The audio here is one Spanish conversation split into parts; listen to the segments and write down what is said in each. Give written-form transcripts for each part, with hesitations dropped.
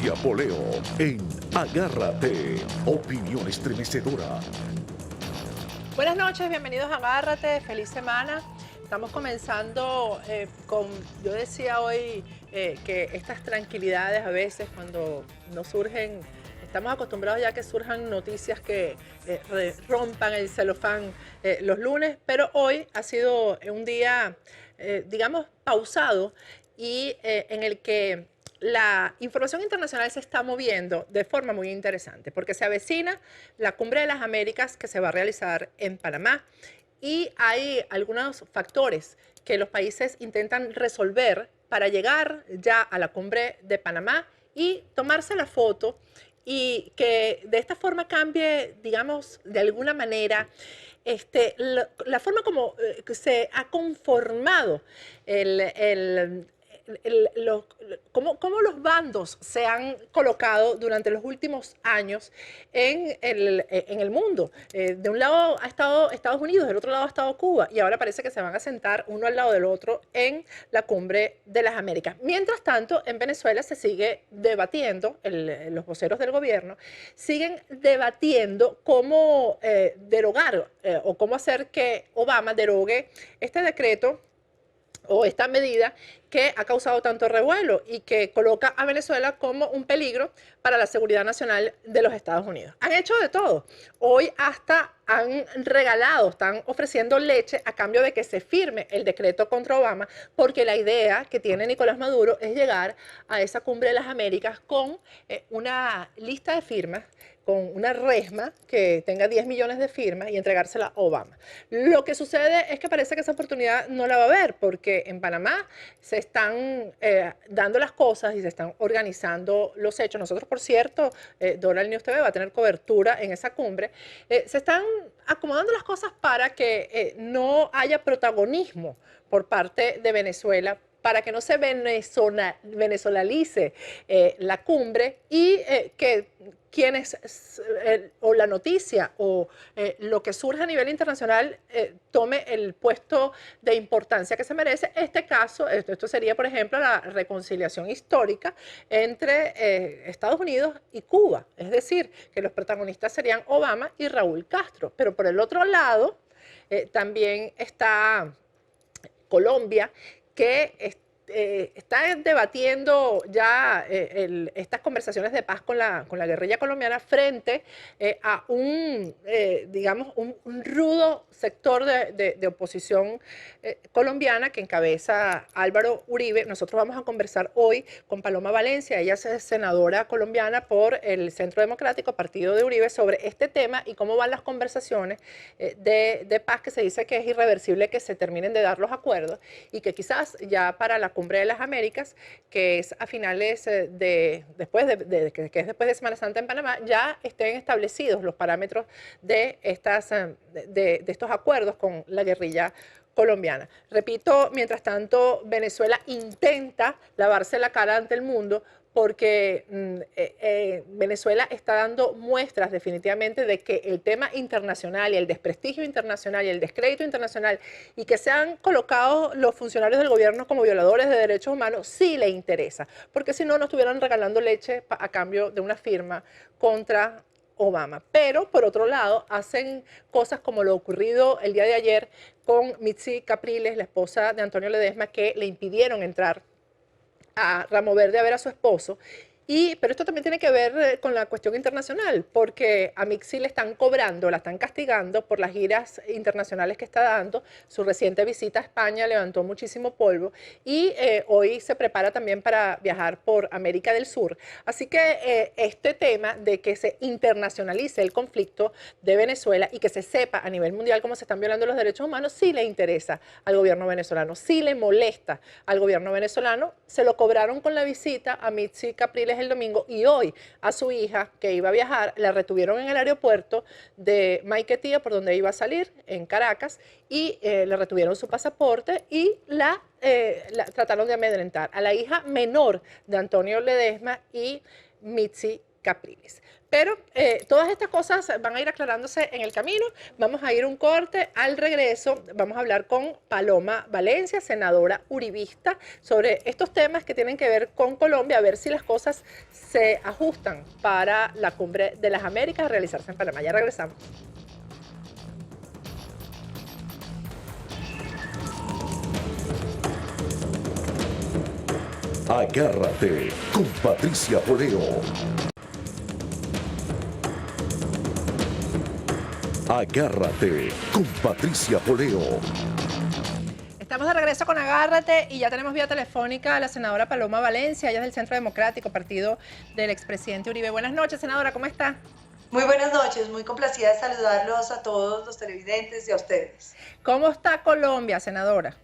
Patricia Poleo en Agárrate, opinión estremecedora. Buenas noches, bienvenidos a Agárrate, feliz semana. Estamos comenzando yo decía hoy que estas tranquilidades a veces cuando no surgen, estamos acostumbrados ya que surjan noticias que rompan el celofán los lunes, pero hoy ha sido un día, digamos, pausado y en el que la información internacional se está moviendo de forma muy interesante, porque se avecina la Cumbre de las Américas que se va a realizar en Panamá y hay algunos factores que los países intentan resolver para llegar ya a la Cumbre de Panamá y tomarse la foto y que de esta forma cambie, digamos, de alguna manera la forma como se ha conformado cómo los bandos se han colocado durante los últimos años en el mundo. De un lado ha estado Estados Unidos, del otro lado ha estado Cuba, y ahora parece que se van a sentar uno al lado del otro en la Cumbre de las Américas. Mientras tanto, en Venezuela se sigue debatiendo, los voceros del gobierno siguen debatiendo cómo derogar o cómo hacer que Obama derogue este decreto o esta medida que ha causado tanto revuelo y que coloca a Venezuela como un peligro para la seguridad nacional de los Estados Unidos. Han hecho de todo. Hoy hasta han regalado, están ofreciendo leche a cambio de que se firme el decreto contra Obama, porque la idea que tiene Nicolás Maduro es llegar a esa Cumbre de las Américas con una lista de firmas, con una resma que tenga 10 millones de firmas y entregársela a Obama. Lo que sucede es que parece que esa oportunidad no la va a haber, porque en Panamá se están dando las cosas y se están organizando los hechos. Nosotros, por cierto, Doral News TV va a tener cobertura en esa cumbre. Se están acomodando las cosas para que no haya protagonismo por parte de Venezuela, para que no se venezolalice la cumbre y que quienes, o la noticia o lo que surja a nivel internacional tome el puesto de importancia que se merece. Este caso, esto sería, por ejemplo, la reconciliación histórica entre Estados Unidos y Cuba. Es decir, que los protagonistas serían Obama y Raúl Castro. Pero por el otro lado, también está Colombia, que está debatiendo ya estas conversaciones de paz con la guerrilla colombiana frente a digamos, un rudo sector de oposición colombiana que encabeza Álvaro Uribe. Nosotros vamos a conversar hoy con Paloma Valencia, ella es senadora colombiana por el Centro Democrático, partido de Uribe, sobre este tema y cómo van las conversaciones de paz, que se dice que es irreversible que se terminen de dar los acuerdos y que quizás ya para la Cumbre de las Américas, que es a finales que es después de Semana Santa en Panamá, ya estén establecidos los parámetros de estos acuerdos con la guerrilla colombiana. Repito, mientras tanto, Venezuela intenta lavarse la cara ante el mundo porque Venezuela está dando muestras definitivamente de que el tema internacional y el desprestigio internacional y el descrédito internacional y que se han colocado los funcionarios del gobierno como violadores de derechos humanos sí le interesa, porque si no, no estuvieran regalando leche a cambio de una firma contra Obama. Pero, por otro lado, hacen cosas como lo ocurrido el día de ayer con Mitzi Capriles, la esposa de Antonio Ledesma, que le impidieron entrar a Ramo Verde a ver a su esposo. Pero esto también tiene que ver con la cuestión internacional, porque a Mitzi le están cobrando, la están castigando por las giras internacionales que está dando. Su reciente visita a España levantó muchísimo polvo y hoy se prepara también para viajar por América del Sur. Así que este tema de que se internacionalice el conflicto de Venezuela y que se sepa a nivel mundial cómo se están violando los derechos humanos, sí le interesa al gobierno venezolano, sí le molesta al gobierno venezolano. Se lo cobraron con la visita a Mitzi Capriles el domingo y hoy a su hija que iba a viajar la retuvieron en el aeropuerto de Maiquetía, por donde iba a salir, en Caracas, y le retuvieron su pasaporte y la trataron de amedrentar a la hija menor de Antonio Ledesma y Mitzi Capriles. Pero todas estas cosas van a ir aclarándose en el camino. Vamos a ir un corte. Al regreso vamos a hablar con Paloma Valencia, senadora uribista, sobre estos temas que tienen que ver con Colombia, a ver si las cosas se ajustan para la Cumbre de las Américas a realizarse en Panamá. Ya regresamos. Agárrate con Patricia Poleo. Agárrate con Patricia Poleo. Estamos de regreso con Agárrate y ya tenemos vía telefónica a la senadora Paloma Valencia. Ella es del Centro Democrático, partido del expresidente Uribe. Buenas noches, senadora, ¿cómo está? Muy buenas noches, muy complacida de saludarlos a todos los televidentes y a ustedes. ¿Cómo está Colombia, senadora?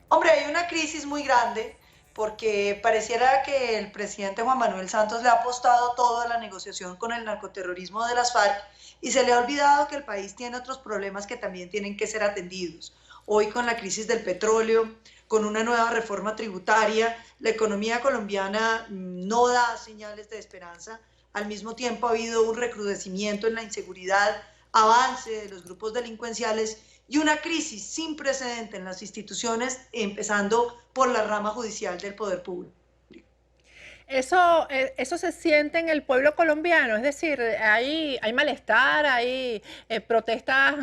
Hombre, hay una crisis muy grande porque pareciera que el presidente Juan Manuel Santos le ha apostado todo a la negociación con el narcoterrorismo de las FARC y se le ha olvidado que el país tiene otros problemas que también tienen que ser atendidos. Hoy con la crisis del petróleo, con una nueva reforma tributaria, la economía colombiana no da señales de esperanza. Al mismo tiempo ha habido un recrudecimiento en la inseguridad, avance de los grupos delincuenciales y una crisis sin precedente en las instituciones, empezando por la rama judicial del poder público. Eso se siente en el pueblo colombiano, es decir, hay malestar, hay protestas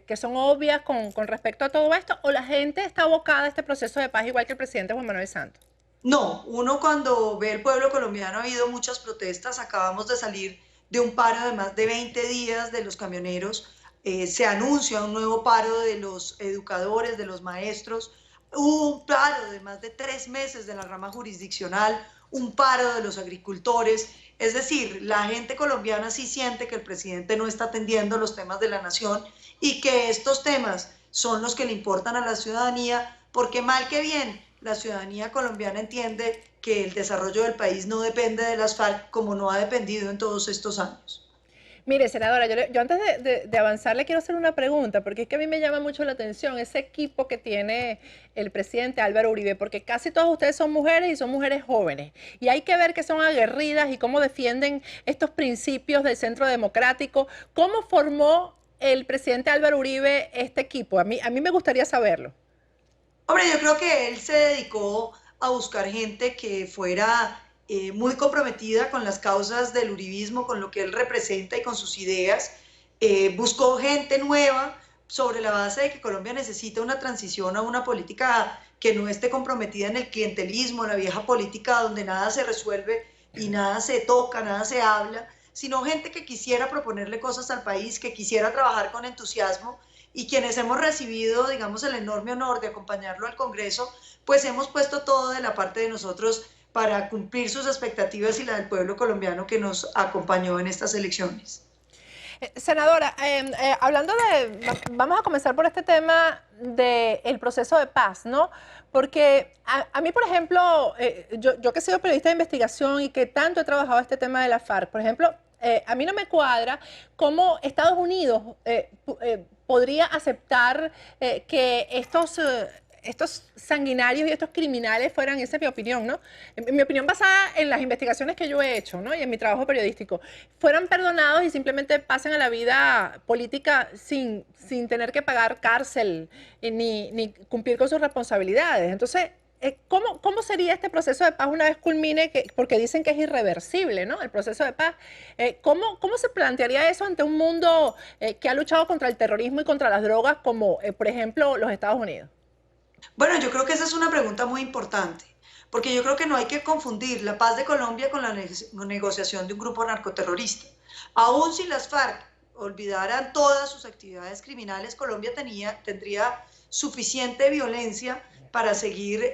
que son obvias con respecto a todo esto, o la gente está abocada a este proceso de paz igual que el presidente Juan Manuel Santos. No, uno cuando ve el pueblo colombiano ha habido muchas protestas, acabamos de salir de un paro de más de 20 días de los camioneros, se anuncia un nuevo paro de los educadores, de los maestros, hubo un paro de más de 3 meses de la rama jurisdiccional, un paro de los agricultores, es decir, la gente colombiana sí siente que el presidente no está atendiendo los temas de la nación y que estos temas son los que le importan a la ciudadanía, porque mal que bien, la ciudadanía colombiana entiende que el desarrollo del país no depende de las FARC como no ha dependido en todos estos años. Mire, senadora, yo antes de avanzar le quiero hacer una pregunta, porque es que a mí me llama mucho la atención ese equipo que tiene el presidente Álvaro Uribe, porque casi todos ustedes son mujeres y son mujeres jóvenes, y hay que ver que son aguerridas y cómo defienden estos principios del Centro Democrático. ¿Cómo formó el presidente Álvaro Uribe este equipo? A mí me gustaría saberlo. Hombre, yo creo que él se dedicó a buscar gente que fuera muy comprometida con las causas del uribismo, con lo que él representa y con sus ideas. Buscó gente nueva sobre la base de que Colombia necesita una transición a una política que no esté comprometida en el clientelismo, la vieja política donde nada se resuelve y nada se toca, nada se habla, sino gente que quisiera proponerle cosas al país, que quisiera trabajar con entusiasmo, y quienes hemos recibido, digamos, el enorme honor de acompañarlo al Congreso, pues hemos puesto todo de la parte de nosotros para cumplir sus expectativas y la del pueblo colombiano que nos acompañó en estas elecciones. Senadora, vamos a comenzar por este tema del proceso de paz, ¿no? Porque a mí, por ejemplo, yo que he sido periodista de investigación y que tanto he trabajado este tema de la FARC, por ejemplo, a mí no me cuadra cómo Estados Unidos podría aceptar que estos sanguinarios y estos criminales fueran, esa es mi opinión, ¿no? Mi opinión basada en las investigaciones que yo he hecho, ¿no? Y en mi trabajo periodístico, fueran perdonados y simplemente pasen a la vida política sin tener que pagar cárcel ni cumplir con sus responsabilidades. Entonces, ¿cómo sería este proceso de paz una vez culmine? Porque dicen que es irreversible, ¿no? El proceso de paz. ¿Cómo se plantearía eso ante un mundo que ha luchado contra el terrorismo y contra las drogas, como por ejemplo los Estados Unidos? Bueno, yo creo que esa es una pregunta muy importante, porque yo creo que no hay que confundir la paz de Colombia con la negociación de un grupo narcoterrorista. Aún si las FARC olvidaran todas sus actividades criminales, Colombia tendría suficiente violencia para seguir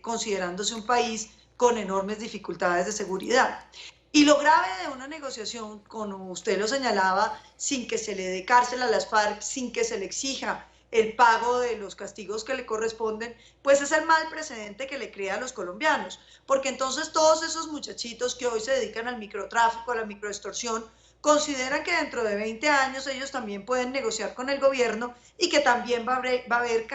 considerándose un país con enormes dificultades de seguridad. Y lo grave de una negociación, como usted lo señalaba, sin que se le dé cárcel a las FARC, sin que se le exija el pago de los castigos que le corresponden, pues es el mal precedente que le crea a los colombianos, porque entonces todos esos muchachitos que hoy se dedican al microtráfico, a la microextorsión, consideran que dentro de 20 años ellos también pueden negociar con el gobierno y que también va a haber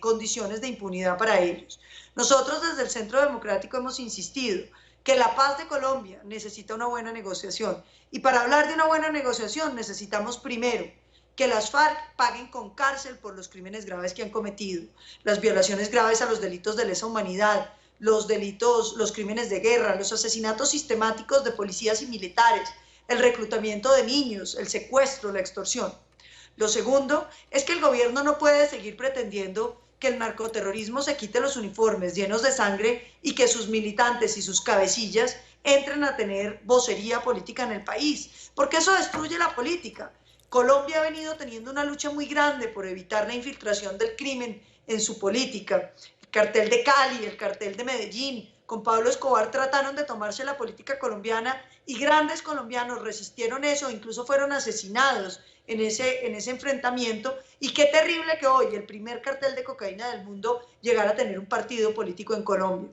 condiciones de impunidad para ellos. Nosotros desde el Centro Democrático hemos insistido que la paz de Colombia necesita una buena negociación. Y para hablar de una buena negociación necesitamos primero que las FARC paguen con cárcel por los crímenes graves que han cometido, las violaciones graves a los delitos de lesa humanidad, los delitos, los crímenes de guerra, los asesinatos sistemáticos de policías y militares, el reclutamiento de niños, el secuestro, la extorsión. Lo segundo es que el gobierno no puede seguir pretendiendo que el narcoterrorismo se quite los uniformes llenos de sangre y que sus militantes y sus cabecillas entren a tener vocería política en el país, porque eso destruye la política. Colombia ha venido teniendo una lucha muy grande por evitar la infiltración del crimen en su política. El cartel de Cali, el cartel de Medellín, con Pablo Escobar trataron de tomarse la política colombiana y grandes colombianos resistieron eso, incluso fueron asesinados en ese enfrentamiento, y qué terrible que hoy el primer cartel de cocaína del mundo llegara a tener un partido político en Colombia.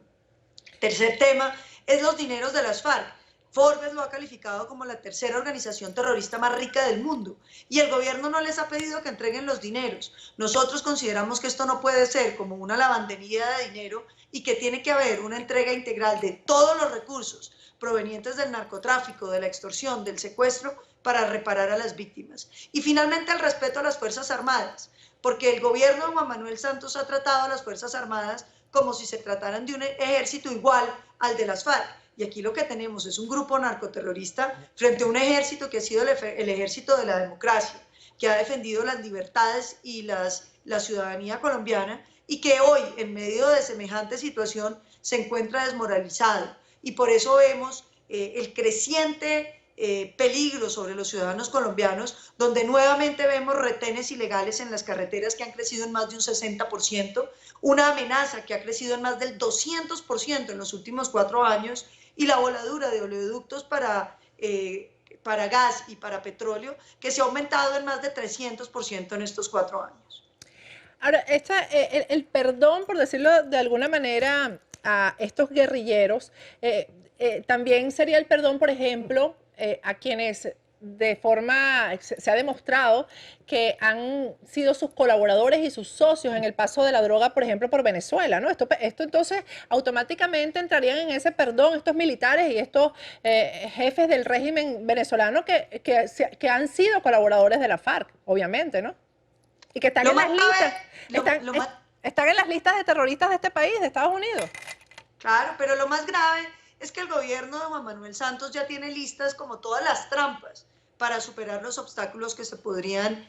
Tercer tema es los dineros de las FARC. Forbes lo ha calificado como la tercera organización terrorista más rica del mundo y el gobierno no les ha pedido que entreguen los dineros. Nosotros consideramos que esto no puede ser como una lavandería de dinero y que tiene que haber una entrega integral de todos los recursos provenientes del narcotráfico, de la extorsión, del secuestro, para reparar a las víctimas. Y finalmente el respeto a las Fuerzas Armadas, porque el gobierno de Juan Manuel Santos ha tratado a las Fuerzas Armadas como si se trataran de un ejército igual al de las FARC. Y aquí lo que tenemos es un grupo narcoterrorista frente a un ejército que ha sido el ejército de la democracia, que ha defendido las libertades y la ciudadanía colombiana y que hoy, en medio de semejante situación, se encuentra desmoralizado. Y por eso vemos el creciente peligro sobre los ciudadanos colombianos, donde nuevamente vemos retenes ilegales en las carreteras que han crecido en más de un 60%, una amenaza que ha crecido en más del 200% en los últimos 4 años, y la voladura de oleoductos para gas y para petróleo, que se ha aumentado en más de 300% en estos 4 años. Ahora, el perdón, por decirlo de alguna manera, a estos guerrilleros, también sería el perdón, por ejemplo, a quienes de forma, se ha demostrado que han sido sus colaboradores y sus socios en el paso de la droga, por ejemplo, por Venezuela, ¿no? Esto entonces automáticamente entrarían en ese perdón estos militares y estos jefes del régimen venezolano que han sido colaboradores de la FARC, obviamente, ¿no? Y que están en las listas, están en las listas de terroristas de este país, de Estados Unidos. Claro, pero lo más grave es que el gobierno de Juan Manuel Santos ya tiene listas como todas las trampas para superar los obstáculos que se podrían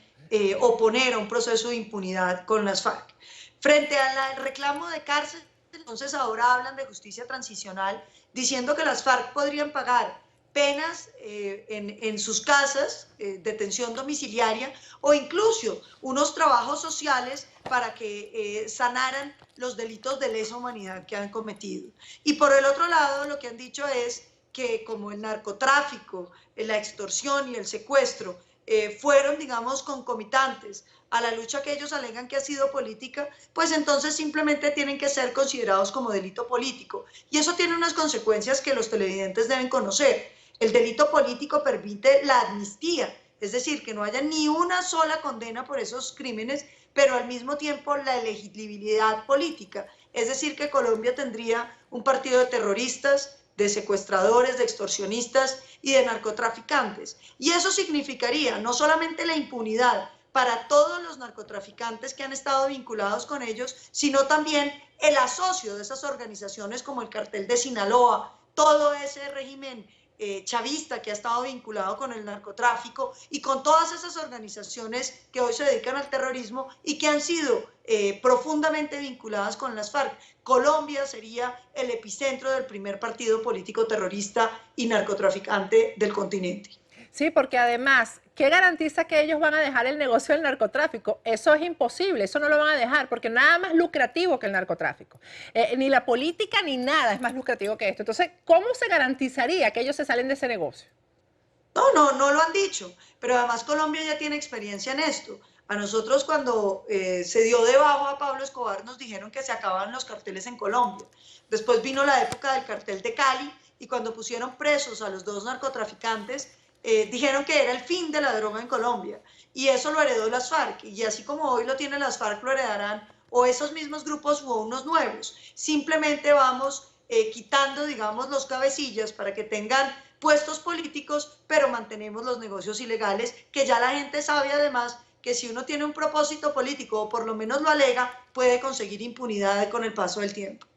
oponer a un proceso de impunidad con las FARC. Frente al reclamo de cárcel, entonces ahora hablan de justicia transicional, diciendo que las FARC podrían pagar penas en sus casas, detención domiciliaria, o incluso unos trabajos sociales para que sanaran los delitos de lesa humanidad que han cometido. Y por el otro lado, lo que han dicho es que como el narcotráfico, la extorsión y el secuestro fueron, digamos, concomitantes a la lucha que ellos alegan que ha sido política, pues entonces simplemente tienen que ser considerados como delito político. Y eso tiene unas consecuencias que los televidentes deben conocer. El delito político permite la amnistía, es decir, que no haya ni una sola condena por esos crímenes, pero al mismo tiempo la elegibilidad política, es decir, que Colombia tendría un partido de terroristas, de secuestradores, de extorsionistas y de narcotraficantes. Y eso significaría no solamente la impunidad para todos los narcotraficantes que han estado vinculados con ellos, sino también el asocio de esas organizaciones como el cartel de Sinaloa, todo ese régimen chavista que ha estado vinculado con el narcotráfico y con todas esas organizaciones que hoy se dedican al terrorismo y que han sido profundamente vinculadas con las FARC. Colombia sería el epicentro del primer partido político terrorista y narcotraficante del continente. Sí, porque además, ¿qué garantiza que ellos van a dejar el negocio del narcotráfico? Eso es imposible, eso no lo van a dejar, porque nada más lucrativo que el narcotráfico. Ni la política ni nada es más lucrativo que esto. Entonces, ¿cómo se garantizaría que ellos se salen de ese negocio? No lo han dicho, pero además Colombia ya tiene experiencia en esto. A nosotros cuando se dio de bajo a Pablo Escobar nos dijeron que se acababan los carteles en Colombia. Después vino la época del cartel de Cali y cuando pusieron presos a los 2 narcotraficantes, dijeron que era el fin de la droga en Colombia y eso lo heredó las FARC y así como hoy lo tienen las FARC lo heredarán o esos mismos grupos o unos nuevos. Simplemente vamos quitando, digamos, los cabecillas para que tengan puestos políticos, pero mantenemos los negocios ilegales, que ya la gente sabe además que si uno tiene un propósito político o por lo menos lo alega, puede conseguir impunidad con el paso del tiempo.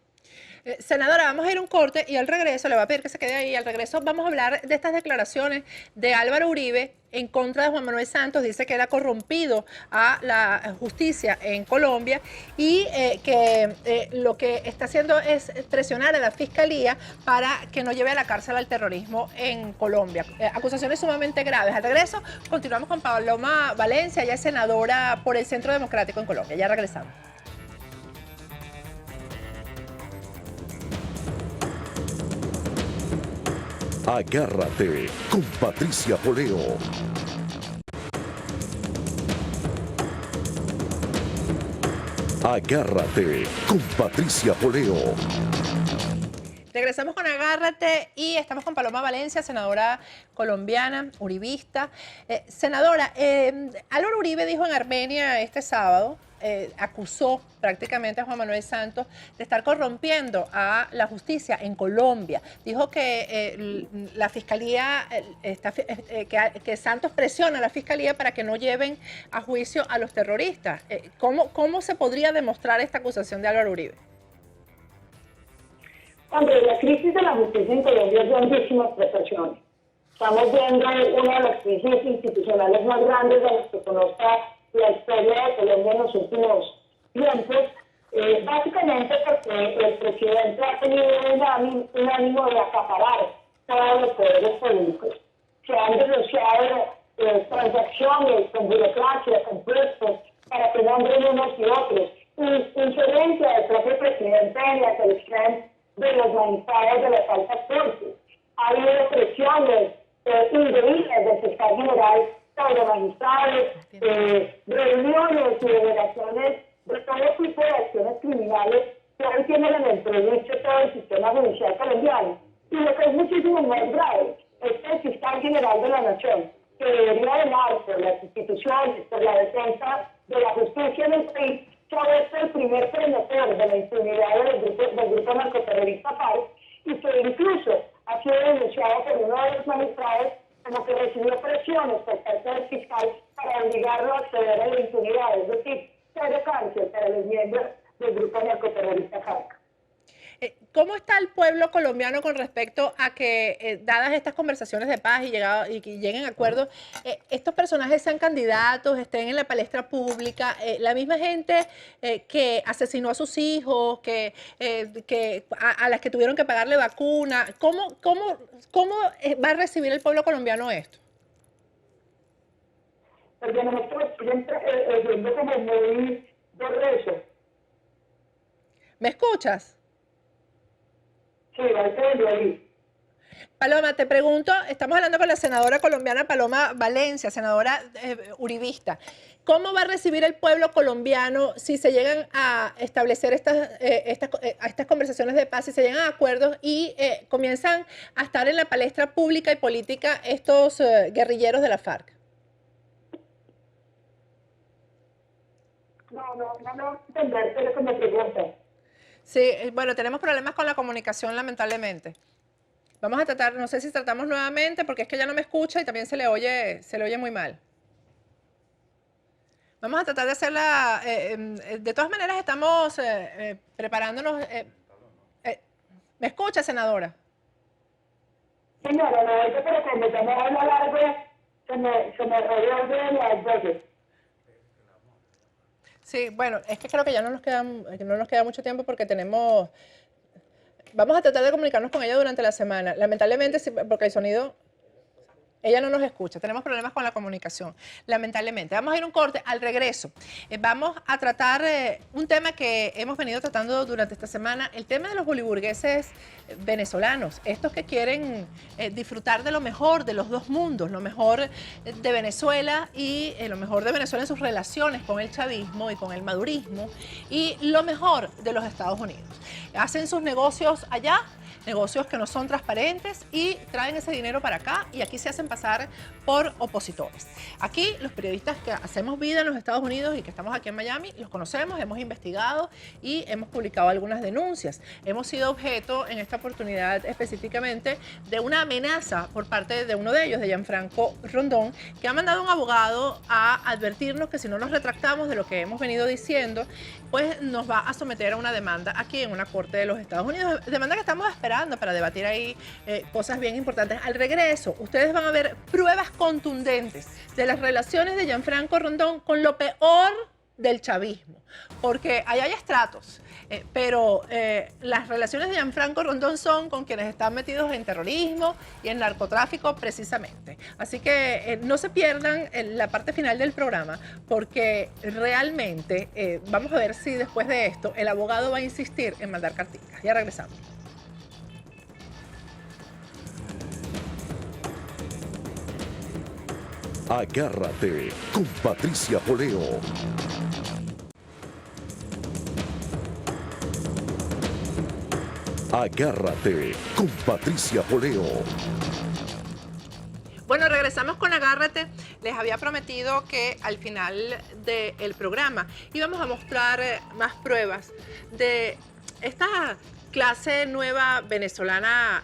Senadora, vamos a ir a un corte y al regreso, le voy a pedir que se quede ahí, al regreso vamos a hablar de estas declaraciones de Álvaro Uribe en contra de Juan Manuel Santos. Dice que él ha corrompido a la justicia en Colombia y que lo que está haciendo es presionar a la fiscalía para que no lleve a la cárcel al terrorismo en Colombia. Acusaciones sumamente graves. Al regreso continuamos con Paloma Valencia, ella es senadora por el Centro Democrático en Colombia. Ya regresamos. Agárrate con Patricia Poleo. Agárrate con Patricia Poleo. Regresamos con Agárrate y estamos con Paloma Valencia, senadora colombiana, uribista. Senadora, Álvaro Uribe dijo en Armenia este sábado, acusó prácticamente a Juan Manuel Santos de estar corrompiendo a la justicia en Colombia. Dijo que la fiscalía, que Santos presiona a la fiscalía para que no lleven a juicio a los terroristas. ¿Cómo se podría demostrar esta acusación de Álvaro Uribe? Hombre, la crisis de la justicia en Colombia es de grandísimas proporciones. Estamos viendo una de las crisis institucionales más grandes de las que conozca la historia de Colombia en los últimos tiempos, básicamente porque el presidente ha tenido un ánimo de acaparar todos los poderes políticos. Se han denunciado transacciones con burocracia, con puestos, para que nombren unos y otros. Injerencia del propio presidente en la selección de los magistrados de las altas cortes. Ha habido presiones indebidas del fiscal general sobre magistrados, reuniones y delegaciones de todo tipo de acciones criminales que hoy tienen en el prejuicio todo el sistema judicial colombiano. Y lo que es muchísimo más grave es que el fiscal general de la Nación, que debería velar por las instituciones, por la defensa de la justicia en el país, fue el primer promotor de la impunidad del grupo narcoterrorista FARC y que incluso ha sido denunciado por uno de los magistrados como que recibió presiones por parte del fiscal para obligarlo a acceder a la impunidad, es decir, cero cárcel para los miembros del grupo narcoterrorista FARC. ¿Cómo está el pueblo colombiano con respecto a que, dadas estas conversaciones de paz y que lleguen a acuerdos, estos personajes sean candidatos, estén en la palestra pública, la misma gente que asesinó a sus hijos, a las que tuvieron que pagarle vacuna, ¿cómo va a recibir el pueblo colombiano esto? Porque nosotros siempre siendo como muy borroso. ¿Me escuchas? Sí, ahí. Paloma, te pregunto, estamos hablando con la senadora colombiana Paloma Valencia, senadora uribista. ¿Cómo va a recibir el pueblo colombiano si se llegan a establecer estas conversaciones de paz, si se llegan a acuerdos y comienzan a estar en la palestra pública y política estos guerrilleros de la FARC? No entender qué es lo que me preguntas. Sí, bueno, tenemos problemas con la comunicación, lamentablemente. Vamos a tratar, no sé si tratamos nuevamente, porque es que ya no me escucha y también se le oye muy mal. Vamos a tratar de hacerla, de todas maneras estamos preparándonos. ¿Me escucha, senadora? Señora, no, eso pero cuando estamos a lo largo, se me revuelve las veces. Sí, bueno, es que creo que ya no nos queda mucho tiempo porque tenemos... Vamos a tratar de comunicarnos con ella durante la semana. Lamentablemente, porque el sonido... Ella no nos escucha, tenemos problemas con la comunicación, lamentablemente. Vamos a ir a un corte, al regreso. Vamos a tratar un tema que hemos venido tratando durante esta semana, el tema de los boliburgueses venezolanos, estos que quieren disfrutar de lo mejor de los dos mundos, lo mejor de Venezuela y lo mejor de Venezuela en sus relaciones con el chavismo y con el madurismo y lo mejor de los Estados Unidos. Hacen sus negocios allá negocios que no son transparentes y traen ese dinero para acá y aquí se hacen pasar por opositores. Aquí los periodistas que hacemos vida en los Estados Unidos y que estamos aquí en Miami, los conocemos, hemos investigado y hemos publicado algunas denuncias. Hemos sido objeto en esta oportunidad específicamente de una amenaza por parte de uno de ellos, de Gianfranco Rondón, que ha mandado a un abogado a advertirnos que si no nos retractamos de lo que hemos venido diciendo, pues nos va a someter a una demanda aquí en una corte de los Estados Unidos. Demanda que estamos esperando para debatir ahí cosas bien importantes. Al regreso, ustedes van a ver pruebas contundentes de las relaciones de Gianfranco Rondón con lo peor del chavismo, porque ahí hay estratos, pero las relaciones de Gianfranco Rondón son con quienes están metidos en terrorismo y en narcotráfico precisamente. Así que no se pierdan la parte final del programa, porque realmente vamos a ver si después de esto el abogado va a insistir en mandar carticas. Ya regresamos. Agárrate con Patricia Poleo. Agárrate con Patricia Poleo. Bueno, regresamos con Agárrate. Les había prometido que al final del programa íbamos a mostrar más pruebas de esta clase nueva venezolana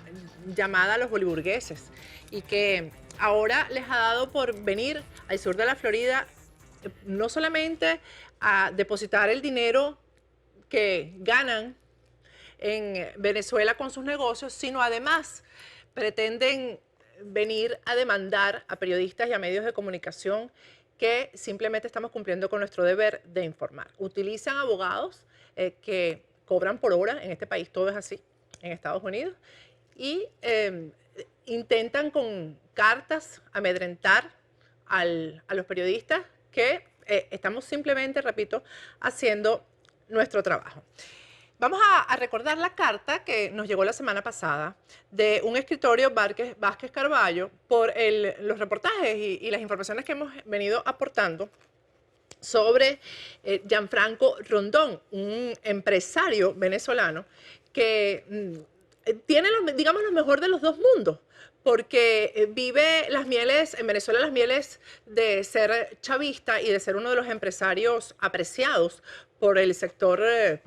llamada los boliburgueses y que ahora les ha dado por venir al sur de la Florida no solamente a depositar el dinero que ganan en Venezuela con sus negocios, sino además pretenden venir a demandar a periodistas y a medios de comunicación que simplemente estamos cumpliendo con nuestro deber de informar. Utilizan abogados que cobran por hora, en este país todo es así, en Estados Unidos, y intentan con cartas amedrentar a los periodistas que estamos simplemente, repito, haciendo nuestro trabajo. Vamos a recordar la carta que nos llegó la semana pasada de un escritorio Vázquez Carballo por los reportajes y las informaciones que hemos venido aportando sobre Gianfranco Rondón, un empresario venezolano que tiene, digamos, lo mejor de los dos mundos, porque vive las mieles, en Venezuela las mieles de ser chavista y de ser uno de los empresarios apreciados por el sector, el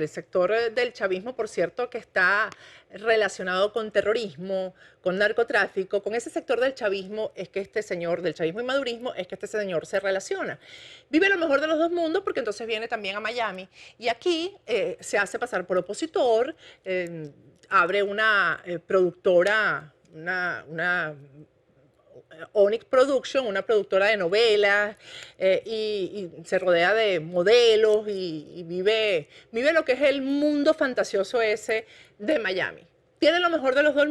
sector del chavismo, por cierto, que está relacionado con terrorismo, con narcotráfico. Con ese sector del chavismo es que este señor, del chavismo y madurismo, es que este señor se relaciona. Vive lo mejor de los dos mundos porque entonces viene también a Miami y aquí se hace pasar por opositor, abre una productora, una Onyx Production, una productora de novelas, y se rodea de modelos y vive lo que es el mundo fantasioso ese de Miami. Tiene lo mejor de los dos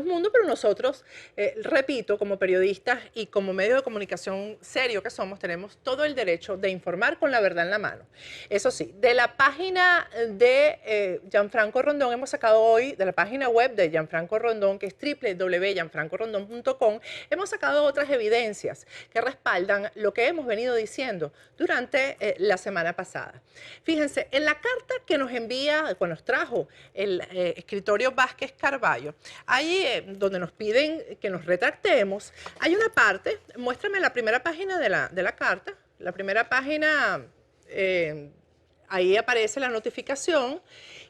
mundos, pero nosotros, repito, como periodistas y como medio de comunicación serio que somos, tenemos todo el derecho de informar con la verdad en la mano. Eso sí, de la página de Gianfranco Rondón hemos sacado hoy, de la página web de Gianfranco Rondón, que es www.gianfrancorondon.com, hemos sacado otras evidencias que respaldan lo que hemos venido diciendo durante la semana pasada. Fíjense, en la carta que nos envía, nos trajo el escritorio Vázquez Carballo, ahí donde nos piden que nos retractemos, hay una parte, muéstrame la primera página de la carta, la primera página, ahí aparece la notificación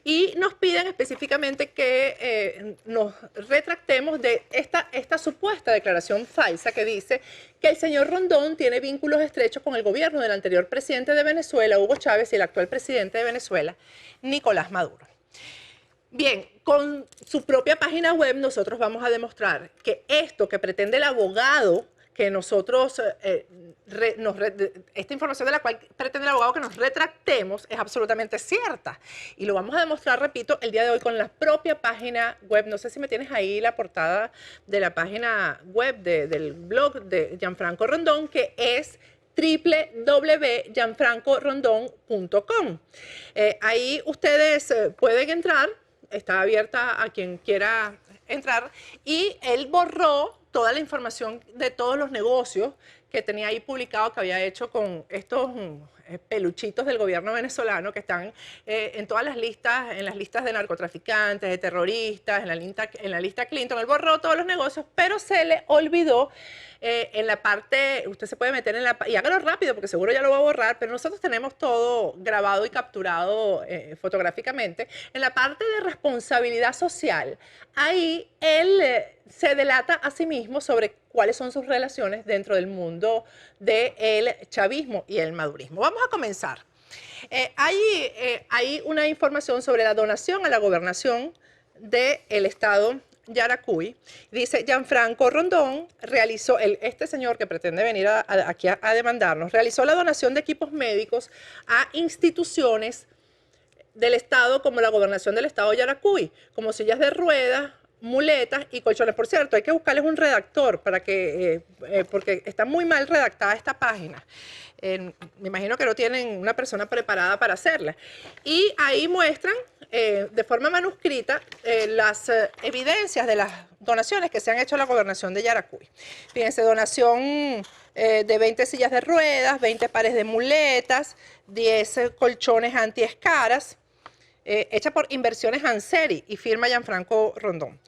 y nos piden específicamente que nos retractemos de esta supuesta declaración falsa que dice que el señor Rondón tiene vínculos estrechos con el gobierno del anterior presidente de Venezuela, Hugo Chávez, y el actual presidente de Venezuela, Nicolás Maduro. Bien, con su propia página web nosotros vamos a demostrar que esto que pretende el abogado, que nosotros, esta información de la cual pretende el abogado que nos retractemos es absolutamente cierta. Y lo vamos a demostrar, repito, el día de hoy con la propia página web. No sé si me tienes ahí la portada de la página web del blog de Gianfranco Rondón, que es www.gianfrancorondon.com. Ahí ustedes pueden entrar. Está abierta a quien quiera entrar y él borró toda la información de todos los negocios que tenía ahí publicado que había hecho con estos peluchitos del gobierno venezolano que están en todas las listas de narcotraficantes, de terroristas, en la lista Clinton. Él borró todos los negocios, pero se le olvidó en la parte, usted se puede meter en la, y hágalo rápido porque seguro ya lo va a borrar, pero nosotros tenemos todo grabado y capturado fotográficamente. En la parte de responsabilidad social, ahí él se delata a sí mismo sobre cuáles son sus relaciones dentro del mundo del chavismo y el madurismo. Vamos a comenzar. Hay una información sobre la donación a la gobernación del estado Yaracuy. Dice, Gianfranco Rondón realizó, este señor que pretende venir aquí a demandarnos, realizó la donación de equipos médicos a instituciones del estado como la gobernación del estado Yaracuy, como sillas de ruedas, muletas y colchones. Por cierto, hay que buscarles un redactor para que, porque está muy mal redactada esta página. Me imagino que no tienen una persona preparada para hacerla. Y ahí muestran de forma manuscrita las evidencias de las donaciones que se han hecho a la gobernación de Yaracuy. Fíjense, donación de 20 sillas de ruedas, 20 pares de muletas, 10 colchones antiescaras, hecha por Inversiones Anseri y firma Gianfranco Rondón.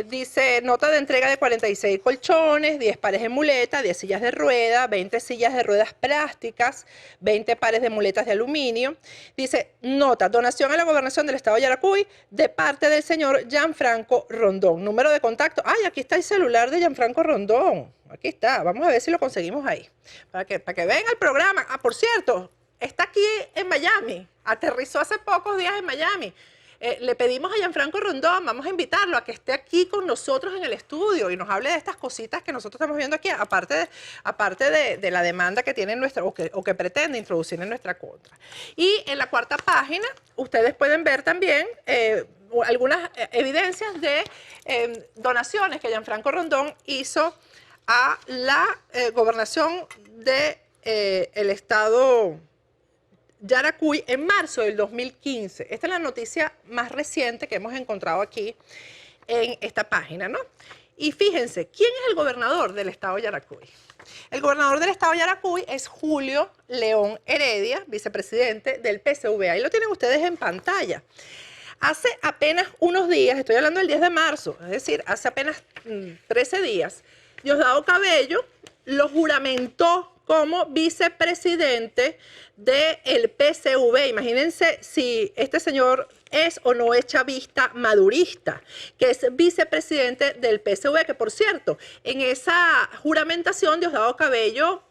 Dice, nota de entrega de 46 colchones, 10 pares de muletas, 10 sillas de rueda, 20 sillas de ruedas plásticas, 20 pares de muletas de aluminio. Dice, nota, donación a la gobernación del estado de Yaracuy de parte del señor Gianfranco Rondón. Número de contacto. Ay, aquí está el celular de Gianfranco Rondón. Aquí está. Vamos a ver si lo conseguimos ahí. Para que vean el programa. Ah, por cierto, está aquí en Miami, aterrizó hace pocos días en Miami. Le pedimos a Gianfranco Rondón, vamos a invitarlo a que esté aquí con nosotros en el estudio y nos hable de estas cositas que nosotros estamos viendo aquí, aparte de la demanda que tiene o que pretende introducir en nuestra contra. Y en la cuarta página, ustedes pueden ver también algunas evidencias de donaciones que Gianfranco Rondón hizo a la gobernación del estado Yaracuy en marzo del 2015. Esta es la noticia más reciente que hemos encontrado aquí en esta página, ¿no? Y fíjense, ¿quién es el gobernador del estado Yaracuy? El gobernador del estado Yaracuy es Julio León Heredia, vicepresidente del PSV. Ahí lo tienen ustedes en pantalla. Hace apenas unos días, estoy hablando del 10 de marzo, es decir, hace apenas 13 días, Diosdado Cabello lo juramentó como vicepresidente del PSV. Imagínense si este señor es o no es chavista madurista, que es vicepresidente del PSV, que por cierto, en esa juramentación Diosdado Cabello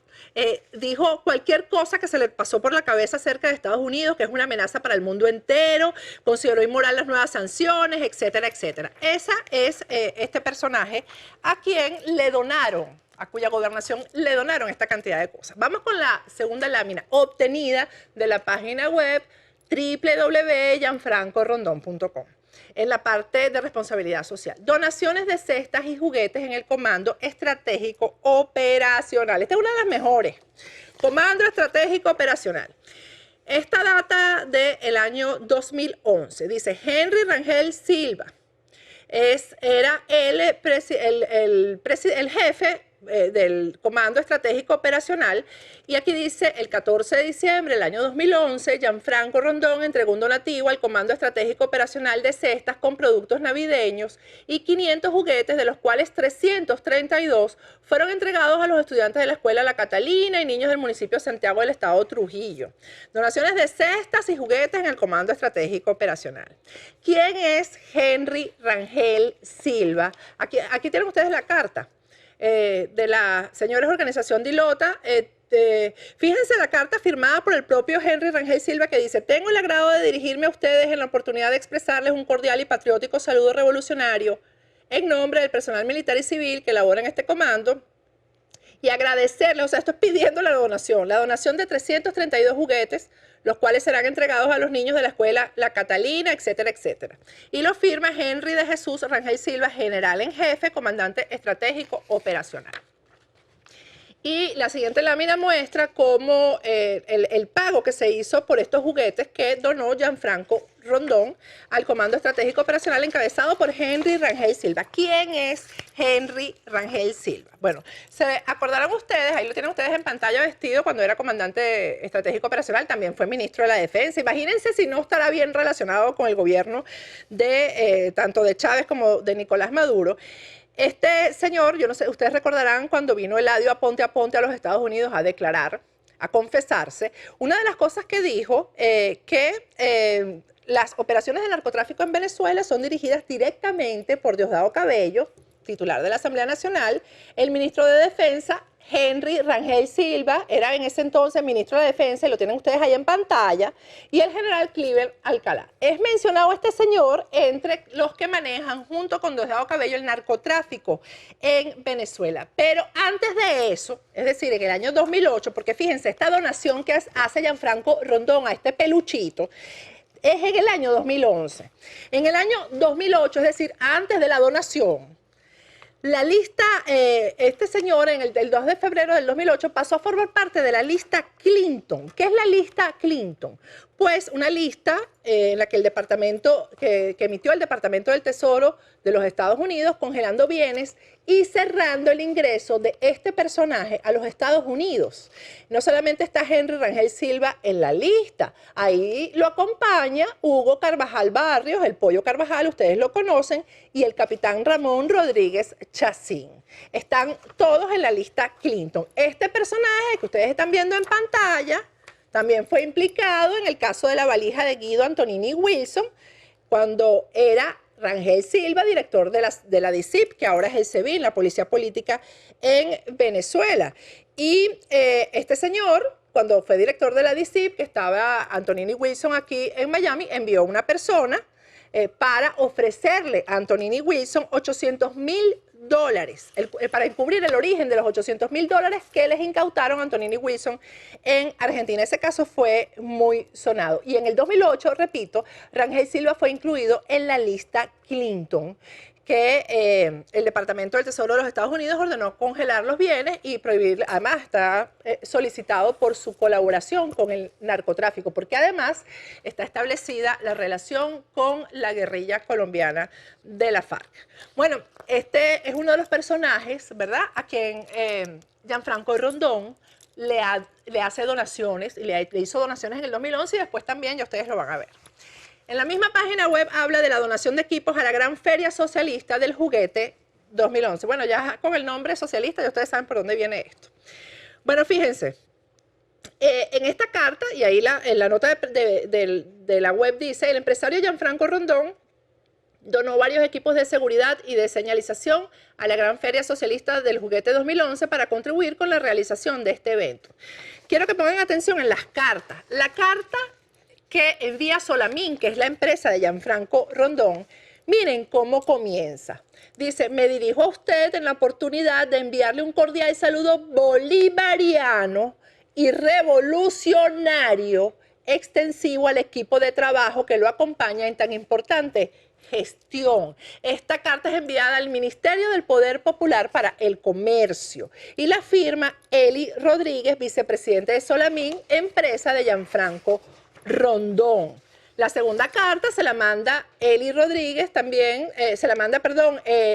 dijo cualquier cosa que se le pasó por la cabeza acerca de Estados Unidos, que es una amenaza para el mundo entero, consideró inmoral las nuevas sanciones, etcétera, etcétera. Esa es este personaje a quien le donaron, a cuya gobernación le donaron esta cantidad de cosas. Vamos con la segunda lámina, obtenida de la página web www.gianfrancorondon.com. En la parte de responsabilidad social. Donaciones de cestas y juguetes en el Comando Estratégico Operacional. Esta es una de las mejores. Comando Estratégico Operacional. Esta data del año 2011. Dice Henry Rangel Silva. Era el jefe del Comando Estratégico Operacional, y aquí dice, el 14 de diciembre del año 2011, Gianfranco Rondón entregó un donativo al Comando Estratégico Operacional de cestas con productos navideños y 500 juguetes, de los cuales 332 fueron entregados a los estudiantes de la Escuela La Catalina y niños del municipio de Santiago del Estado Trujillo. Donaciones de cestas y juguetes en el Comando Estratégico Operacional. ¿Quién es Henry Rangel Silva? Aquí tienen ustedes la carta de la señora organización Dilota. Fíjense la carta firmada por el propio Henry Rangel Silva, que dice: tengo el agrado de dirigirme a ustedes en la oportunidad de expresarles un cordial y patriótico saludo revolucionario en nombre del personal militar y civil que labora en este comando, y agradecerles, o sea, esto es pidiendo la donación de 332 juguetes, los cuales serán entregados a los niños de la Escuela La Catalina, etcétera, etcétera. Y lo firma Henry de Jesús Rangel Silva, general en jefe, comandante estratégico operacional. Y la siguiente lámina muestra cómo el pago que se hizo por estos juguetes que donó Gianfranco Rondón al Comando Estratégico Operacional encabezado por Henry Rangel Silva. ¿Quién es Henry Rangel Silva? Bueno, se acordarán ustedes, ahí lo tienen ustedes en pantalla vestido cuando era comandante estratégico operacional, también fue ministro de la Defensa. Imagínense si no estará bien relacionado con el gobierno de tanto de Chávez como de Nicolás Maduro. Este señor, yo no sé, ustedes recordarán cuando vino Eladio Aponte a los Estados Unidos a declarar, a confesarse, una de las cosas que dijo que las operaciones de narcotráfico en Venezuela son dirigidas directamente por Diosdado Cabello, titular de la Asamblea Nacional, el ministro de Defensa, Henry Rangel Silva, era en ese entonces ministro de Defensa, y lo tienen ustedes ahí en pantalla, y el general Cliver Alcalá. Es mencionado este señor entre los que manejan, junto con Diosdado Cabello, el narcotráfico en Venezuela. Pero antes de eso, es decir, en el año 2008, porque fíjense, esta donación que hace Gianfranco Rondón a este peluchito, es en el año 2011. En el año 2008, es decir, antes de la donación, la lista, este señor el 2 de febrero del 2008 pasó a formar parte de la lista Clinton. ¿Qué es la lista Clinton? Pues una lista en la que el departamento, que emitió el Departamento del Tesoro de los Estados Unidos, congelando bienes y cerrando el ingreso de este personaje a los Estados Unidos. No solamente está Henry Rangel Silva en la lista, ahí lo acompaña Hugo Carvajal Barrios, el Pollo Carvajal, ustedes lo conocen, y el capitán Ramón Rodríguez Chacín. Están todos en la lista Clinton. Este personaje que ustedes están viendo en pantalla también fue implicado en el caso de la valija de Guido Antonini Wilson, cuando era Rangel Silva, director de la DICIP, que ahora es el SEBIN, la Policía Política en Venezuela. Y este señor, cuando fue director de la DICIP, que estaba Antonini Wilson aquí en Miami, envió una persona para ofrecerle a Antonini Wilson $800.000 para encubrir el origen de los $800.000 que les incautaron a Antonini Wilson en Argentina. Ese caso fue muy sonado. Y en el 2008, repito, Rangel Silva fue incluido en la lista Clinton, que el Departamento del Tesoro de los Estados Unidos ordenó congelar los bienes y prohibir, además está solicitado por su colaboración con el narcotráfico, porque además está establecida la relación con la guerrilla colombiana de la FARC. Bueno, este es uno de los personajes, ¿verdad?, a quien Gianfranco Rondón le hace donaciones, y le hizo donaciones en el 2011 y después también, ya ustedes lo van a ver. En la misma página web habla de la donación de equipos a la Gran Feria Socialista del Juguete 2011. Bueno, ya con el nombre socialista, ya ustedes saben por dónde viene esto. Bueno, fíjense, en esta carta, y ahí en la nota de la web dice, el empresario Gianfranco Rondón donó varios equipos de seguridad y de señalización a la Gran Feria Socialista del Juguete 2011 para contribuir con la realización de este evento. Quiero que pongan atención en las cartas. La carta que envía Solamín, que es la empresa de Gianfranco Rondón, miren cómo comienza. Dice, me dirijo a usted en la oportunidad de enviarle un cordial saludo bolivariano y revolucionario extensivo al equipo de trabajo que lo acompaña en tan importante gestión. Esta carta es enviada al Ministerio del Poder Popular para el Comercio y la firma Eli Rodríguez, vicepresidente de Solamín, empresa de Gianfranco Rondón. La segunda carta se la manda Eli Rodríguez, también se la manda,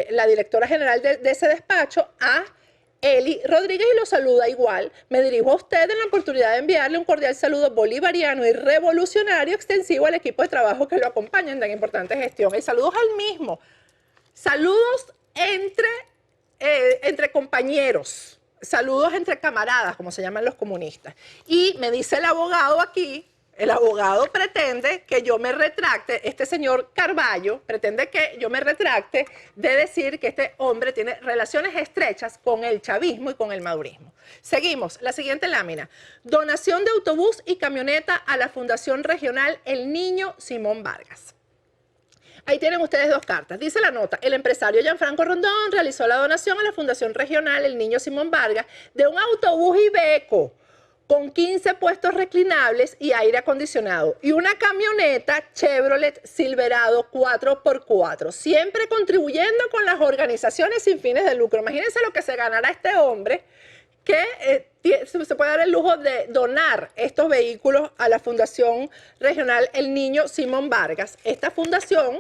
la directora general de ese despacho a Eli Rodríguez y lo saluda igual. Me dirijo a usted en la oportunidad de enviarle un cordial saludo bolivariano y revolucionario extensivo al equipo de trabajo que lo acompaña en tan importante gestión. Y saludos al mismo. Saludos entre compañeros. Saludos entre camaradas, como se llaman los comunistas. Y me dice el abogado aquí, el abogado pretende que yo me retracte, este señor Carballo pretende que yo me retracte de decir que este hombre tiene relaciones estrechas con el chavismo y con el madurismo. Seguimos, la siguiente lámina. Donación de autobús y camioneta a la Fundación Regional El Niño Simón Vargas. Ahí tienen ustedes dos cartas. Dice la nota, el empresario Gianfranco Rondón realizó la donación a la Fundación Regional El Niño Simón Vargas de un autobús Iveco con 15 puestos reclinables y aire acondicionado, y una camioneta Chevrolet Silverado 4x4, siempre contribuyendo con las organizaciones sin fines de lucro. Imagínense lo que se ganará este hombre que se puede dar el lujo de donar estos vehículos a la Fundación Regional El Niño Simón Vargas. Esta fundación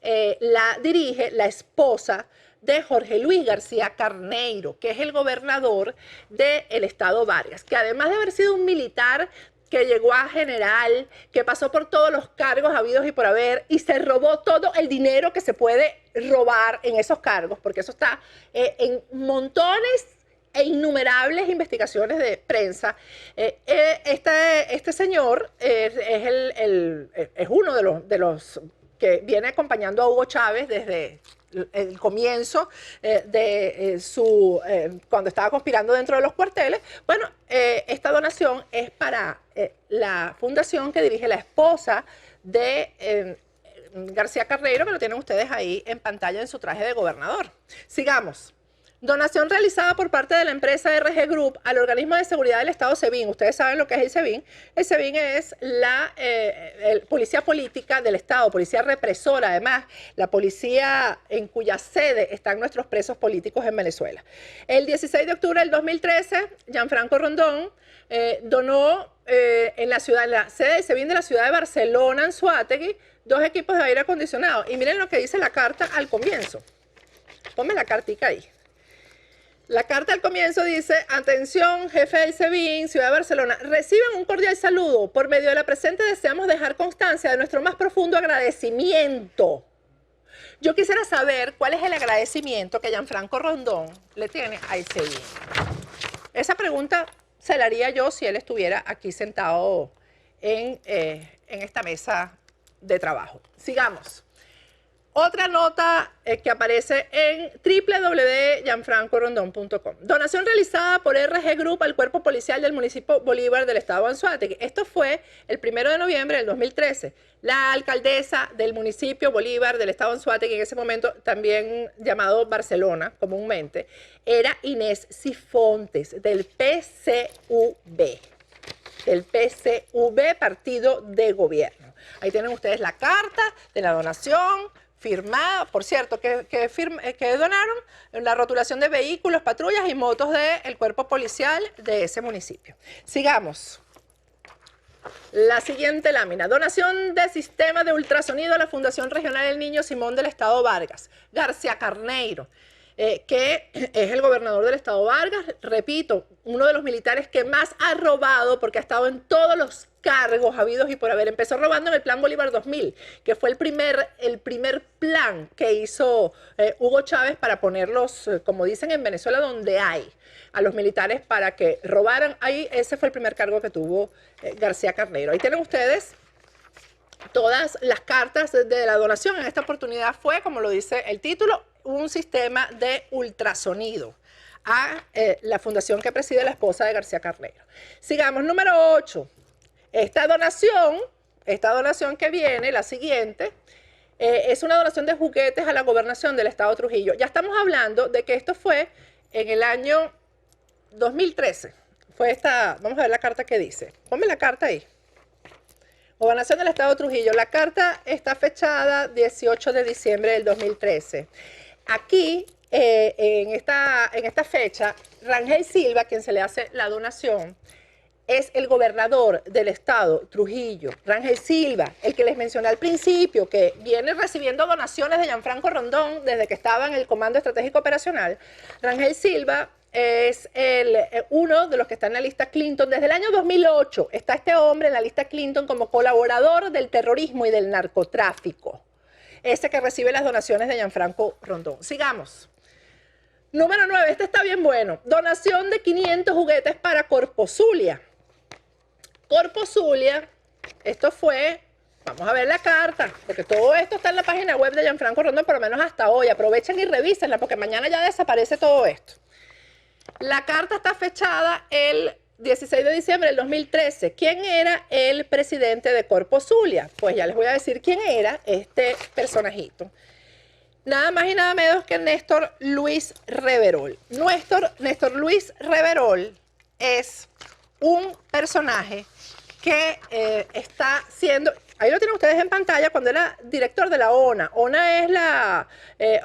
la dirige la esposa de Jorge Luis García Carneiro, que es el gobernador del estado Vargas, que además de haber sido un militar que llegó a general, que pasó por todos los cargos habidos y por haber, y se robó todo el dinero que se puede robar en esos cargos, porque eso está en montones e innumerables investigaciones de prensa. Este señor es uno de los que viene acompañando a Hugo Chávez desde el comienzo cuando estaba conspirando dentro de los cuarteles. Bueno, esta donación es para la fundación que dirige la esposa de García Carneiro, que lo tienen ustedes ahí en pantalla en su traje de gobernador. Sigamos. Donación realizada por parte de la empresa RG Group al organismo de seguridad del Estado SEBIN. Ustedes saben lo que es el SEBIN. El SEBIN es la policía política del Estado, policía represora, además, la policía en cuya sede están nuestros presos políticos en Venezuela. El 16 de octubre del 2013, Gianfranco Rondón donó en la sede del SEBIN de la ciudad de Barcelona, Anzoátegui, 2 equipos de aire acondicionado. Y miren lo que dice la carta al comienzo. Ponme la cartica ahí. La carta al comienzo dice: atención, jefe del SEBIN, Ciudad de Barcelona, reciban un cordial saludo. Por medio de la presente deseamos dejar constancia de nuestro más profundo agradecimiento. Yo quisiera saber cuál es el agradecimiento que Gianfranco Rondón le tiene al SEBIN. Esa pregunta se la haría yo si él estuviera aquí sentado en esta mesa de trabajo. Sigamos. Otra nota que aparece en www.gianfrancorondon.com. Donación realizada por RG Group al cuerpo policial del municipio Bolívar del estado de Anzoátegui. Esto fue el 1 de noviembre del 2013. La alcaldesa del municipio Bolívar del estado de Anzoátegui, en ese momento también llamado Barcelona comúnmente, era Inés Sifontes del PCV. Del PCV, Partido de Gobierno. Ahí tienen ustedes la carta de la donación firmada, por cierto, que donaron la rotulación de vehículos, patrullas y motos del cuerpo policial de ese municipio. Sigamos. La siguiente lámina. Donación de sistema de ultrasonido a la Fundación Regional El Niño Simón del estado Vargas. García Carneiro, que es el gobernador del estado Vargas, repito, uno de los militares que más ha robado porque ha estado en todos los cargos habidos y por haber. Empezó robando en el Plan Bolívar 2000, que fue el primer plan que hizo Hugo Chávez para ponerlos, como dicen en Venezuela, donde hay a los militares para que robaran. Ahí ese fue el primer cargo que tuvo García Carneiro. Ahí tienen ustedes todas las cartas de la donación. En esta oportunidad fue, como lo dice el título, un sistema de ultrasonido a la fundación que preside la esposa de García Carneiro. Sigamos, número 8. Esta donación que viene, la siguiente, es una donación de juguetes a la gobernación del estado Trujillo. Ya estamos hablando de que esto fue en el año 2013. Fue esta, vamos a ver la carta que dice. Ponme la carta ahí. Gobernación del estado Trujillo. La carta está fechada 18 de diciembre del 2013. Aquí, en esta fecha, Rangel Silva, quien se le hace la donación, es el gobernador del estado Trujillo. Rangel Silva, el que les mencioné al principio, que viene recibiendo donaciones de Gianfranco Rondón desde que estaba en el Comando Estratégico Operacional. Rangel Silva es uno de los que está en la lista Clinton. Desde el año 2008 está este hombre en la lista Clinton como colaborador del terrorismo y del narcotráfico. Ese que recibe las donaciones de Gianfranco Rondón. Sigamos. Número 9, este está bien bueno. Donación de 500 juguetes para Corpo Zulia. Corpo Zulia, esto fue, vamos a ver la carta, porque todo esto está en la página web de Gianfranco Rondón, por lo menos hasta hoy. Aprovechen y revísenla, porque mañana ya desaparece todo esto. La carta está fechada el 16 de diciembre del 2013. ¿Quién era el presidente de Corpo Zulia? Pues ya les voy a decir quién era este personajito. Nada más y nada menos que Néstor Luis Reverol. Néstor Luis Reverol es un personaje que está siendo, ahí lo tienen ustedes en pantalla, cuando era director de la ONA. ONA es la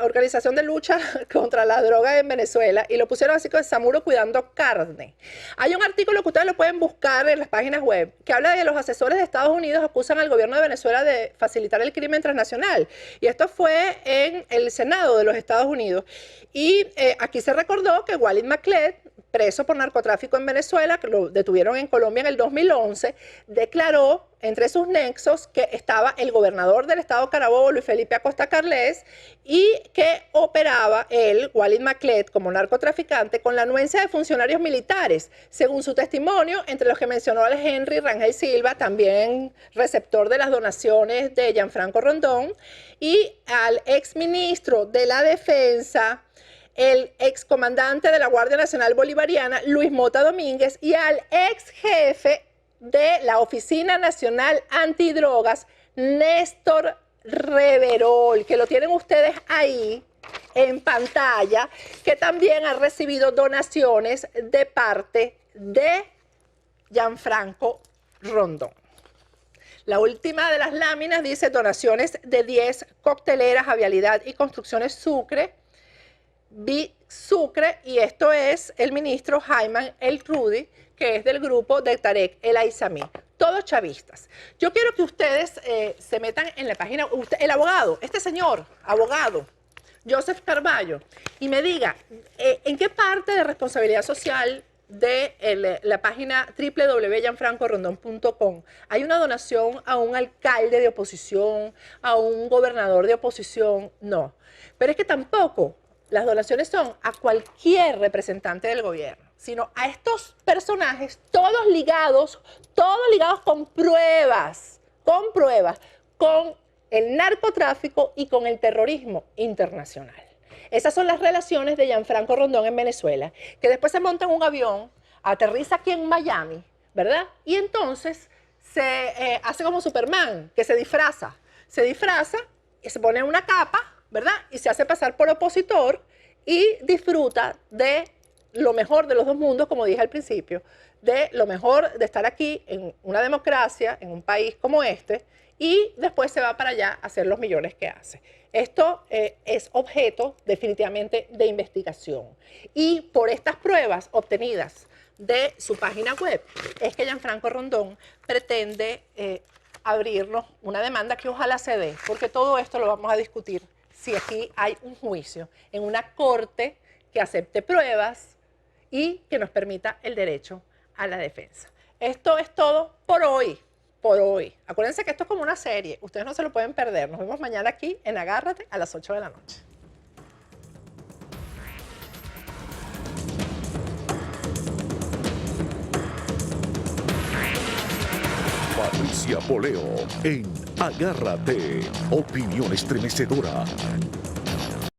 Organización de Lucha contra la Droga en Venezuela, y lo pusieron así con Samuro cuidando carne. Hay un artículo que ustedes lo pueden buscar en las páginas web, que habla de que los asesores de Estados Unidos acusan al gobierno de Venezuela de facilitar el crimen transnacional. Y esto fue en el Senado de los Estados Unidos. Y aquí se recordó que Walid Maclet, preso por narcotráfico en Venezuela, que lo detuvieron en Colombia en el 2011, declaró entre sus nexos que estaba el gobernador del estado Carabobo, Luis Felipe Acosta Carles, y que operaba él, Walid Maclet, como narcotraficante con la anuencia de funcionarios militares, según su testimonio, entre los que mencionó al Henry Rangel Silva, también receptor de las donaciones de Gianfranco Rondón, y al exministro de la Defensa, el excomandante de la Guardia Nacional Bolivariana, Luis Mota Domínguez, y al ex jefe de la Oficina Nacional Antidrogas, Néstor Reverol, que lo tienen ustedes ahí en pantalla, que también ha recibido donaciones de parte de Gianfranco Rondón. La última de las láminas dice donaciones de 10 cocteleras a Vialidad y Construcciones Sucre, Sucre, y esto es el ministro Jaiman El Rudi, que es del grupo de Tarek El Aizami, todos chavistas. Yo quiero que ustedes se metan en la página, el abogado, este señor, abogado, Joseph Carballo, y me diga en qué parte de responsabilidad social de la página www.gianfrancorondon.com hay una donación a un alcalde de oposición, a un gobernador de oposición. No, pero es que tampoco las donaciones son a cualquier representante del gobierno, sino a estos personajes, todos ligados con pruebas, con el narcotráfico y con el terrorismo internacional. Esas son las relaciones de Gianfranco Rondón en Venezuela, que después se monta en un avión, aterriza aquí en Miami, ¿verdad? Y entonces se hace como Superman, que se disfraza y se pone una capa, ¿verdad? Y se hace pasar por opositor y disfruta de lo mejor de los dos mundos, como dije al principio, de lo mejor de estar aquí en una democracia, en un país como este, y después se va para allá a hacer los millones que hace. Esto es objeto definitivamente de investigación. Y por estas pruebas obtenidas de su página web, es que Gianfranco Rondón pretende abrirnos una demanda que ojalá se dé, porque todo esto lo vamos a discutir si aquí hay un juicio en una corte que acepte pruebas y que nos permita el derecho a la defensa. Esto es todo por hoy. Acuérdense que esto es como una serie. Ustedes no se lo pueden perder. Nos vemos mañana aquí en Agárrate a las 8 de la noche. Patricia Poleo en Agárrate, opinión estremecedora.